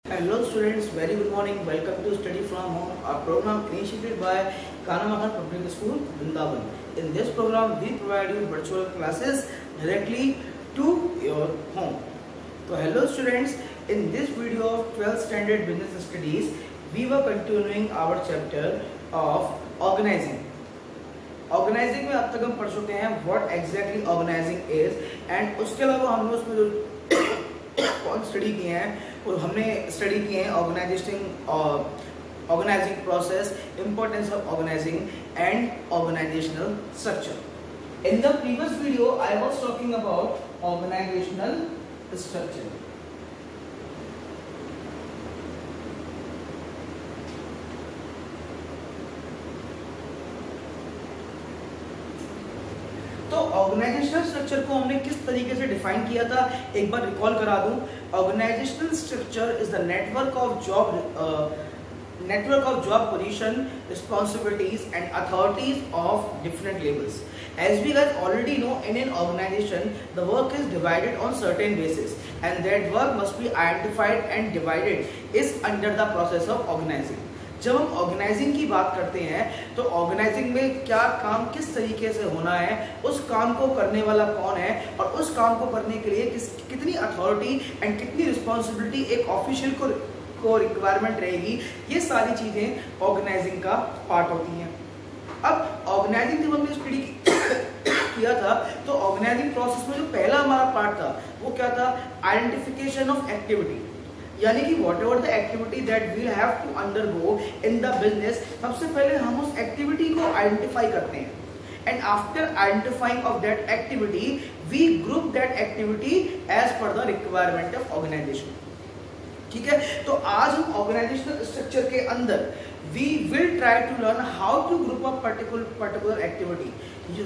Hello students, very good morning. Welcome to Study from Home, a program initiated by Kanamakan Public School, Vrindavan. In this program, we provide you virtual classes directly to your home. So hello students, in this video of 12th Standard Business Studies, we were continuing our chapter of organizing. Organizing में अब तक हम पढ़ चुके हैं what exactly organizing is and उसके अलावा हमने उसमें जो पॉइंट स्टडी किए हैं और हमने स्टडी किए हैं organizing process, importance of organizing and organizational structure. In the previous video I was talking about organizational structure. तो ऑर्गेनाइजेशनल स्ट्रक्चर को हमने किस तरीके से डिफाइन किया था, एक बार रिकॉल करा दूं. Organizational structure is the network of job position, responsibilities and authorities of different levels. As we guys already know, in an organization the work is divided on certain basis and that work must be identified and divided is under the process of organizing. जब हम organising की बात करते हैं तो organising में क्या काम किस तरीके से होना है, उस काम को करने वाला कौन है और उस काम को करने के लिए कितनी अथॉरिटी एंड कितनी रिस्पॉन्सिबिलिटी एक ऑफिशियल को रिक्वायरमेंट रहेगी, ये सारी चीजें ऑर्गेनाइजिंग का पार्ट होती हैं. अब ऑर्गेनाइजिंग जब हमने स्टडी किया था तो ऑर्गेनाइजिंग प्रोसेस में जो पहला हमारा पार्ट था वो क्या था, आइडेंटिफिकेशन ऑफ एक्टिविटी. यानी कि whatever the activity that will have to undergo in the business, सबसे पहले हम उस एक्टिविटी को आइडेंटिफाई करते हैं and after identifying of that activity we group that activity as per the requirement of organization. ठीक है, तो आज हम ऑर्गेनाइजेशनल स्ट्रक्चर के अंदर we will try to learn how to group up particular activity.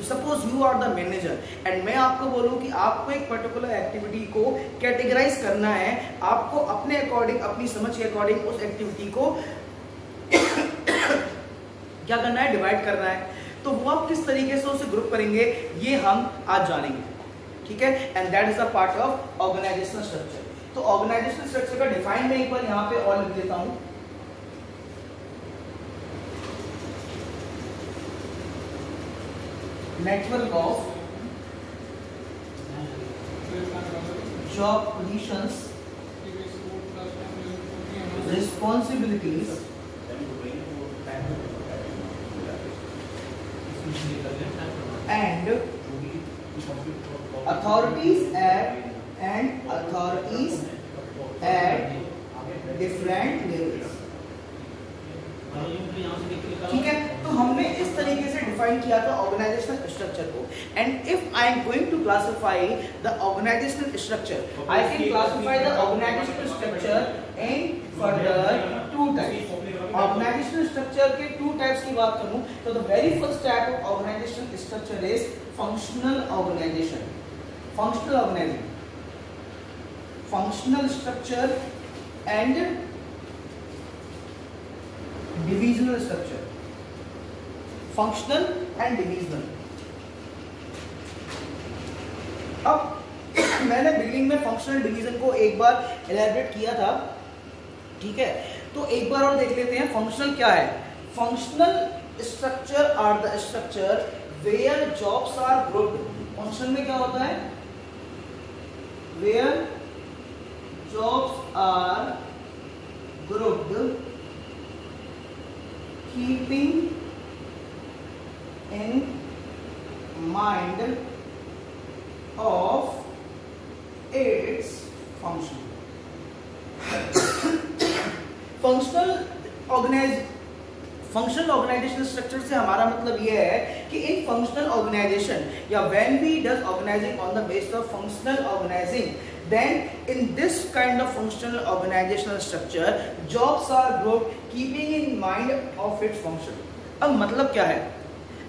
Suppose you are the manager and मैं आपको बोलूं कि आपको एक particular activity को categorize करना है, आपको अपने अकॉर्डिंग, अपनी समझ के अकॉर्डिंग उस एक्टिविटी को क्या करना है, डिवाइड करना है. तो वो आप किस तरीके से उसे ग्रुप करेंगे ये हम आज जानेंगे. ठीक है, and that is the part of organizational structure. तो ऑर्गेनाइजेशनल स्ट्रक्चर का डिफाइन मैं एक बार यहाँ पे और लिख देता हूँ. Network of job positions, responsibilities and authorities at different levels. ठीक है, तो हमने इस तरीके से डिफाइन किया था ऑर्गेनाइजेशनल स्ट्रक्चर को. And if I am going to classify the organizational structure, I can classify the organizational structure in further two types. Organizational structure के टू टाइप्स की बात करूं तो the very first type of organizational structure is functional organization. Functional structure and divisional structure. Functional and divisional. अब मैंने beginning में functional division को एक बार एलैबोरेट किया था. ठीक है, तो एक बार और देख लेते हैं फंक्शनल क्या है. Functional structure are the structure where jobs are grouped. Functional में क्या होता है, where jobs are grouped keeping in mind of its function. Functional organizational structure से हमारा मतलब यह है कि इन फंक्शनल ऑर्गेनाइजेशन या when we does organizing on the basis of functional organizing, then in this kind of functional organizational structure jobs are grouped keeping in mind of its function. अब मतलब क्या है,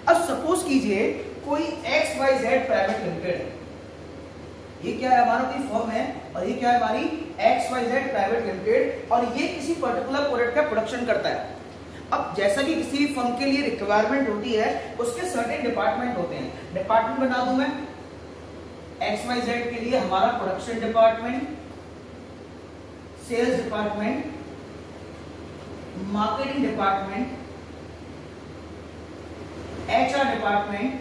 अब सपोज कीजिए कोई XYZ private limited है. ये क्या है, हमारा कोई फर्म है और ये क्या है, हमारी XYZ प्राइवेट लिमिटेड, और ये किसी पर्टिकुलर प्रोडक्ट का प्रोडक्शन करता है. अब जैसा कि किसी फर्म के लिए रिक्वायरमेंट होती है उसके सर्टेन डिपार्टमेंट होते हैं. डिपार्टमेंट बना दूं मैं, XYZ के लिए हमारा production department, sales department, marketing department, HR department,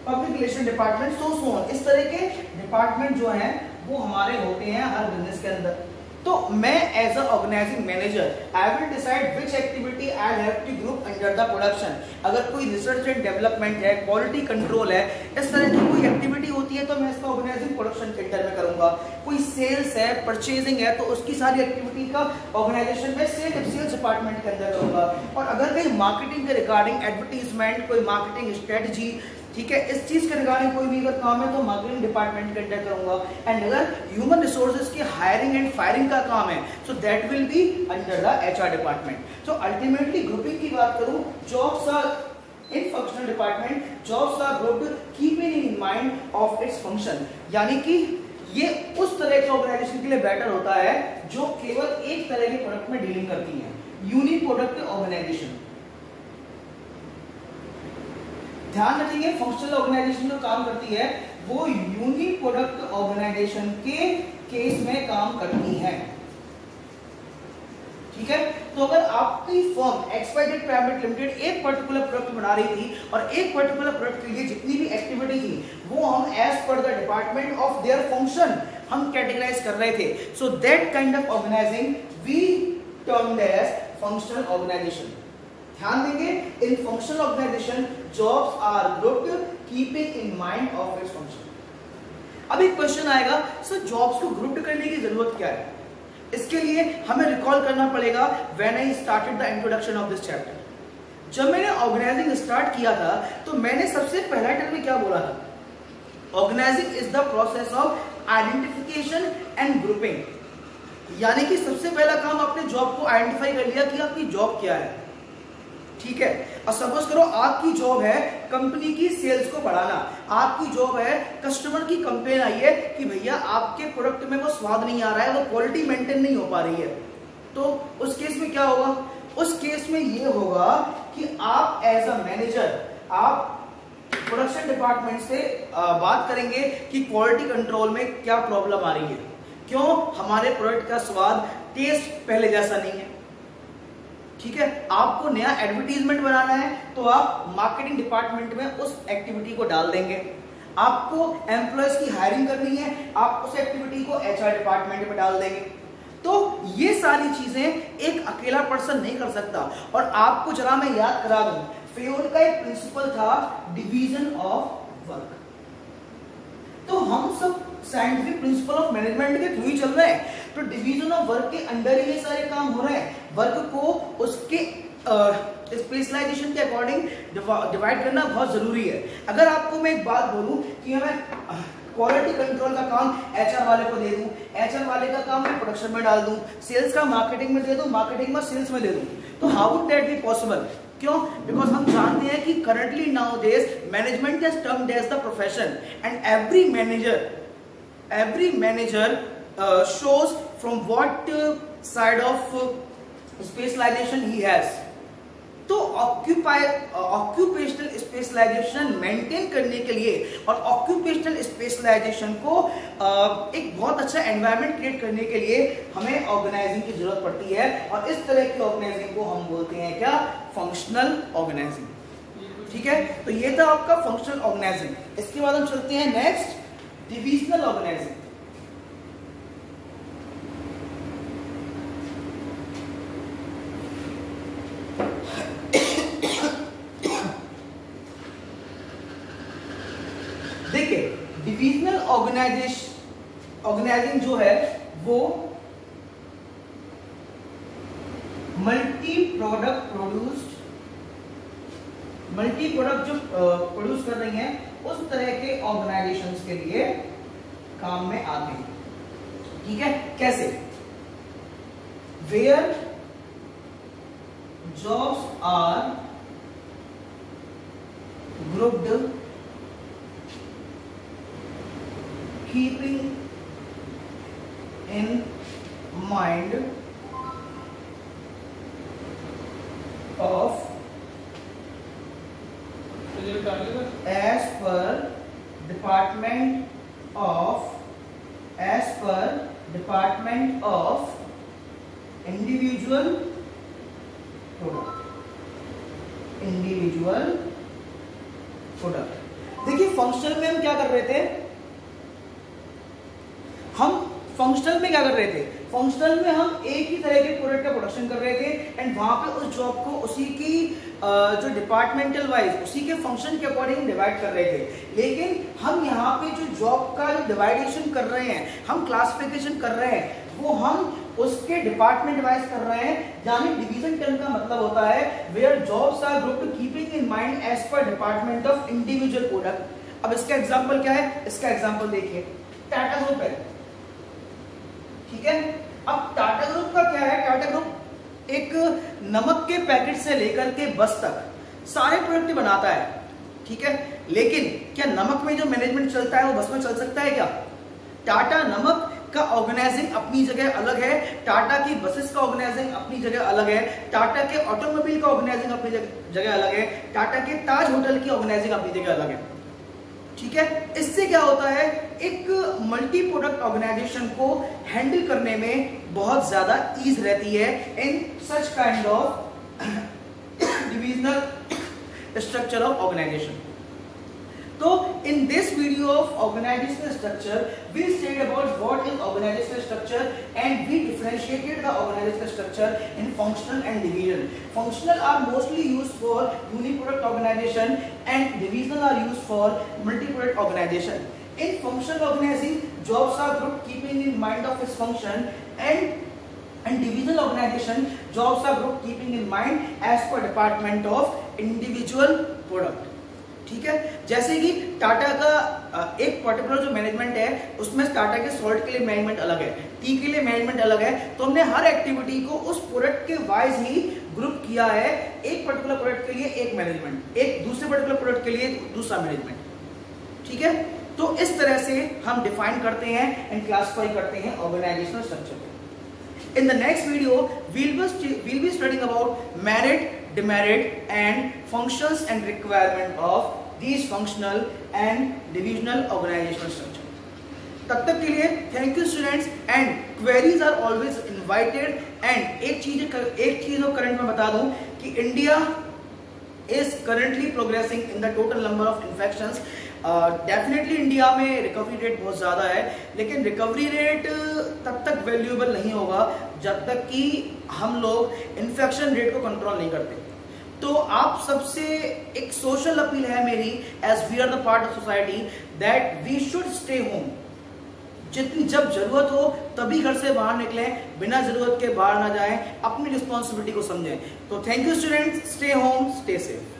public relation department, so on. इस तरह के डिपार्टमेंट जो हैं वो हमारे होते हैं हर बिजनेस के अंदर। तो मैं as a organizing manager I will decide which activity I have to group under the production. अगर कोई रिसर्च एंड डेवलपमेंट है, क्वालिटी कंट्रोल है, इस तरह की कोई एक्टिविटी होती है तो मैं इसका ऑर्गेनाइजिंग प्रोडक्शन के अंडर में करूंगा। कोई सेल्स है, परचेजिंग है, तो उसकी सारी एक्टिविटी का ऑर्गेनाइजेशन में सेल्स डिपार्टमेंट के अंदर करूंगा। और अगर कहीं मार्केटिंग के रिगार्डिंग एडवर्टीजमेंट, कोई मार्केटिंग स्ट्रेटजी, ठीक है, इस चीज के रिगार्डिंग कोई भी अगर काम है तो मार्केटिंग डिपार्टमेंट के अंडर करूंगा। एंड अगर ह्यूमन रिसोर्सेज की हायरिंग एंड फायरिंग का काम है so that will be under the HR department. So ultimately grouping की बात करूं, jobs are in functional department, jobs are grouped keeping in mind of its function. यानी कि ये उस तरह के ऑर्गेनाइजेशन के लिए बेटर होता है जो केवल एक तरह के प्रोडक्ट में डीलिंग करती है, यूनिक प्रोडक्ट ऑर्गेनाइजेशन। ध्यान रखेंगे, फंक्शनल ऑर्गेनाइजेशन जो काम करती है वो यूनिक प्रोडक्ट ऑर्गेनाइजेशन के केस में काम करती है। ठीक है, तो अगर आपकी फर्म XYZ प्राइवेट लिमिटेड एक पर्टिकुलर प्रोडक्ट बना रही थी और एक पर्टिकुलर प्रोडक्ट के लिए जितनी भी एक्टिविटी थी वो हम as per the department of their function हम कैटेगराइज कर रहे थे, so that kind of organizing we termed as functional organization. ध्यान देंगे, in functional organization jobs are grouped keeping in mind of its function. अब एक क्वेश्चन आएगा, sir jobs को ग्रुप्ड करने की जरूरत क्या है? इसके लिए हमें रिकॉल करना पड़ेगा when I started the introduction of this chapter. जब मैंने ऑर्गेनाइजिंग स्टार्ट किया था तो मैंने सबसे पहला टर्म में क्या बोला था? Organizing is the process of identification and grouping. यानी कि सबसे पहला काम आपने जॉब को आइडेंटिफाई कर लिया कि आपकी जॉब क्या है। ठीक है, और सपोज करो आपकी जॉब है कंपनी की सेल्स को बढ़ाना, आपकी जॉब है कस्टमर की कंप्लेन आई है कि भैया आपके प्रोडक्ट में वो स्वाद नहीं आ रहा है, वो क्वालिटी मेंटेन नहीं हो पा रही है, तो उस केस में क्या होगा? उस केस में ये होगा कि आप एज अ मैनेजर आप प्रोडक्शन डिपार्टमेंट से बात करेंगे कि क्वालिटी कंट्रोल में क्या प्रॉब्लम आ रही है, क्यों हमारे प्रोडक्ट का स्वाद टेस्ट पहले जैसा नहीं है। ठीक है, आपको नया एडवर्टीजमेंट बनाना है तो आप मार्केटिंग डिपार्टमेंट में उस एक्टिविटी को डाल देंगे। आपको एम्प्लॉयज की हायरिंग करनी है, आप उस एक्टिविटी को HR डिपार्टमेंट में डाल देंगे। तो ये सारी चीजें एक अकेला पर्सन नहीं कर सकता। और आपको जरा मैं याद करा दूं, फेयोल का एक प्रिंसिपल था डिवीजन ऑफ वर्क। तो हम सब साइंटिफिक प्रिंसिपल ऑफ मैनेजमेंट के थ्रू ही चल रहे हैं, तो डिवीजन ऑफ वर्क के अंडर ही ये सारे काम हो रहे हैं। वर्क को उसके स्पेशलाइजेशन के अकॉर्डिंग डिवाइड करना बहुत जरूरी है। अगर आपको मैं एक बात बोलूं कि मैं क्वालिटी कंट्रोल का काम HR वाले को दे दूं, HR वाले का काम मैं प्रोडक्शन में डाल दूं, सेल्स का मार्केटिंग में दे दूं, मार्केटिंग में सेल्स में दे दूं, तो how would that be possible? क्यों? बिकॉज हम जानते हैं कि currently nowadays management is termed as the profession and every manager shows from what side of specialization he has. तो ऑक्यूपेशनल स्पेशलाइजेशन मेंटेन करने के लिए और ऑक्यूपेशनल स्पेशलाइजेशन को एक बहुत अच्छा एनवायरनमेंट क्रिएट करने के लिए हमें ऑर्गेनाइजिंग की जरूरत पड़ती है। और इस तरह की ऑर्गेनाइजिंग को हम बोलते हैं क्या? Functional organizing. ठीक है, तो ये था आपका फंक्शनल ऑर्गेनाइजिंग। इसके बाद हम चलते हैं नेक्स्ट, डिविजनल ऑर्गेनाइजिंग। देखिए, डिविजनल ऑर्गेनाइजिंग जो है वो मल्टी प्रोडक्ट जो प्रोड्यूस कर रही हैं उस तरह के ऑर्गेनाइजेशंस के लिए काम में आते हैं। ठीक है, कैसे? Where jobs are grouped keeping in mind of as per department of individual product, individual product. देखिए फंक्शनल में हम क्या कर रहे थे, फंक्शनल में क्या कर रहे थे, फंक्शनल में हम एक ही तरह के प्रोडक्ट का प्रोडक्शन कर रहे थे एंड वहां पे उस जॉब को उसी की जो डिपार्टमेंटल वाइज उसी के फंक्शन के अकॉर्डिंग डिवाइड कर रहे थे। लेकिन हम यहाँ पे जो जॉब का जो डिवाइडेशन कर रहे हैं, हम क्लासिफिकेशन कर रहे हैं, वो हम उसके डिपार्टमेंट वाइज कर रहे हैं। यानी डिवीजन टर्म का मतलब होता है where jobs are grouped keeping in mind as per department of individual product. अब इसका एग्जांपल क्या है, इसका एग्जांपल देखिए, टाटा ग्रुप है, ठीक है। अब टाटा ग्रुप का क्या है, टाटा ग्रुप एक नमक के पैकेट से लेकर के बस तक सारे प्रोडक्ट बनाता है, ठीक है। लेकिन क्या नमक में जो मैनेजमेंट चलता है वो बस में चल सकता है क्या? टाटा नमक का ऑर्गेनाइजिंग अपनी जगह अलग है, टाटा की बसेस का ऑर्गेनाइजिंग अपनी जगह अलग है, टाटा के ऑटोमोबाइल का ऑर्गेनाइजिंग अपनी जगह अलग है, टाटा के ताज होटल की ऑर्गेनाइजिंग अपनी जगह अलग है, ठीक है। इससे क्या होता है, एक मल्टी प्रोडक्ट ऑर्गेनाइजेशन को हैंडल करने में बहुत ज्यादा ईज रहती है in such kind of divisional structure of organization. तो in this video of organizational structure we studied about what is organizational structure and we differentiated the organizational structure in functional and division. Functional are mostly used for uniproduct organization and divisional are used for multi-product organization. In functional organizing, jobs are grouped keeping in mind of its function and divisional organization, jobs are grouped keeping in mind as per department of individual product. ठीक है। जैसे कि टाटा का एक particular जो management है उसमें टाटा के सॉल्ट के लिए मैनेजमेंट अलग है, टी के लिए मैनेजमेंट अलग है, तो हमने हर एक्टिविटी को उस प्रोडक्ट के वाइज ही ग्रुप किया है। एक पर्टिकुलर प्रोडक्ट के लिए एक मैनेजमेंट, एक दूसरे पर्टिकुलर प्रोडक्ट के लिए दूसरा मैनेजमेंट, ठीक है। तो इस तरह से हम डिफाइन करते हैं एंड क्लासिफाई करते हैं organizational structure. In the next video we'll be studying about merit, demerit and functions and requirement of these functional and divisional organizational structure. तब तक के लिए thank you students and queries are always invited. And एक चीज और current में बता दूं कि India is currently progressing in the total number of infections. Definitely India में रिकवरी रेट बहुत ज़्यादा है, लेकिन रिकवरी रेट तब तक वैल्यूएबल नहीं होगा जब तक कि हम लोग इन्फेक्शन रेट को कंट्रोल नहीं करते। तो आप सबसे एक सोशल अपील है मेरी, as we are the part of society, that we should stay home. जितनी जब जरूरत हो तभी घर से बाहर निकलें, बिना जरूरत के बाहर ना जाएं, अपनी रिस्पॉन्सिबिलिटी को समझें। तो thank you students, stay home, stay safe.